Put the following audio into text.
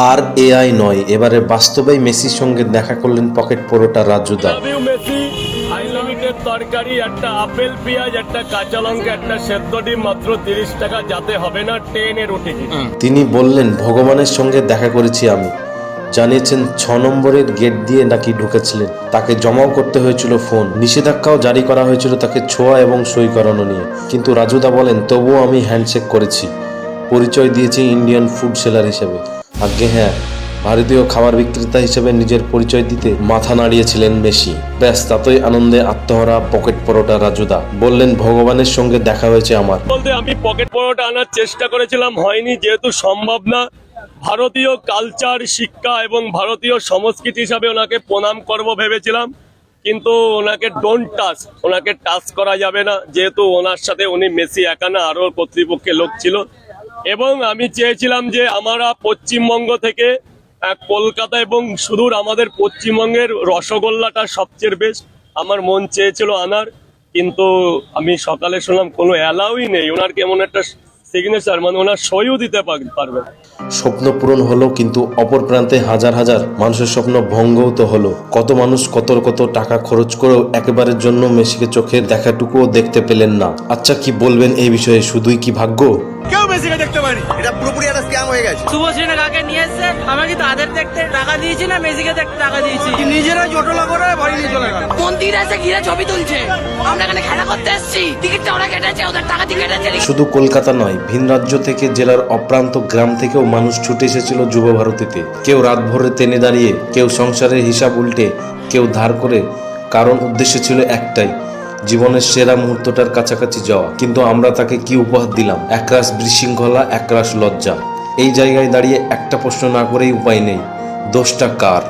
আর AI নয়, এবারে বাস্তবেই মেসির সঙ্গে দেখা করলেন পকেট পরোটা রাজুদা। আনলিমিটেড তরকারি, একটা আপেল পেঁয়াজ, একটা কাঁচা লঙ্কা, একটা সেদ্ধ ডিম, মাত্র 30 টাকা, যাতে হবে না ট্রেনের উঠে। তিনি বললেন, ভগবানের সঙ্গে দেখা করেছি আমি। জানিয়েছেন 6 নম্বরের গেট দিয়ে নাকি ঢুকেছিলেন, তাকে জমাও করতে হয়েছিল ফোন, নিষেধাজ্ঞাও জারি করা হয়েছিল তাকে ছোঁয়া এবং সই করানো নিয়ে। কিন্তু রাজুদা বলেন, তবুও আমি হ্যান্ডশেক করেছি, পরিচয় দিয়েছি ইন্ডিয়ান ফুড সেলার হিসেবে। আজ্ঞে হ্যাঁ, ভারতীয় খাবার বিক্রেতা হিসেবে নিজের পরিচয় দিতে মাথা নাড়িয়েছিলেন মেসি। ব্যাস, তাতেই আনন্দে আত্মহারা পকেট পরোটা রাজুদা। বললেন, ভগবানের সঙ্গে দেখা হয়েছে আমার। বলতে আমি পকেট পরোটা আনার চেষ্টা করেছিলাম, হয়নি, যেহেতু সম্ভব না। ভারতীয় কালচার, শিক্ষা এবং ভারতীয় সংস্কৃতি হিসাবে ওনাকে প্রণাম করব ভেবেছিলাম, কিন্তু ওনাকে ডোন্ট টাচ, ওনাকে টাচ করা যাবে না, যেহেতু ওনার সাথে উনি মেসি একা না, আরও কর্তৃপক্ষের লোক ছিল। এবং আমি চেয়েছিলাম যে আমরা পশ্চিমবঙ্গ থেকে কলকাতা এবং সুদূর আমাদের পশ্চিমবঙ্গের রসগোল্লাটা সবচেয়ে বেস্ট, আমার মন চেয়েছিল আনার, কিন্তু আমি সকালে শুনলাম কোনো অ্যালাউই নেই। ওনার কেমন একটা সিগনেচার, মানে ওনার সইও দিতে পারবে। স্বপ্ন পূরণ হলো, কিন্তু অপর প্রান্তে হাজার হাজার মানুষের স্বপ্ন ভঙ্গও তো হলো। কত মানুষ কত কত টাকা খরচ করেও একেবারের জন্য মেসিকে চোখের দেখাটুকুও দেখতে পেলেন না। আচ্ছা, কি বলবেন এই বিষয়ে? শুধুই কি ভাগ্য? কেউ মেসিকে দেখতে পারেনি, এটা পুরোপুরি একটা স্ক্যাম হয়ে গেছে। শুভশ্রীনা কাকে নিয়ে এসছে, আমরা কি তাদের দেখতে টাকা দিয়েছি না মেসিকে দেখতে টাকা দিয়েছি? নিজেরা জটলা করে বাড়ি নিয়ে চলে গেল। মন্দির এসে ঘিরে ছবি তুলছে, আমরা এখানে খেলা করতে এসেছি, টিকিটটা ওরা কেটেছে, ওদের টাকা দিয়ে কেটেছে। শুধু কলকাতা নয়, ভিন রাজ্য থেকে, জেলার অপ্রান্ত গ্রাম থেকেও মানুষ ছুটে এসেছিল যুব ভারতীতে। কেউ রাত ভরে টেনে দাঁড়িয়ে, কেউ সংসারের হিসাব উল্টে, কেউ ধার করে। কারণ উদ্দেশ্য ছিল একটাই, জীবনের সেরা মুহূর্তটার কাছাকাছি যাওয়া। কিন্তু আমরা তাকে কি উপহার দিলাম? একরাশ বিশৃঙ্খলা, একরাশ লজ্জা। এই জায়গায় দাঁড়িয়ে একটা প্রশ্ন না করেই উপায় নেই, দোষটা কার?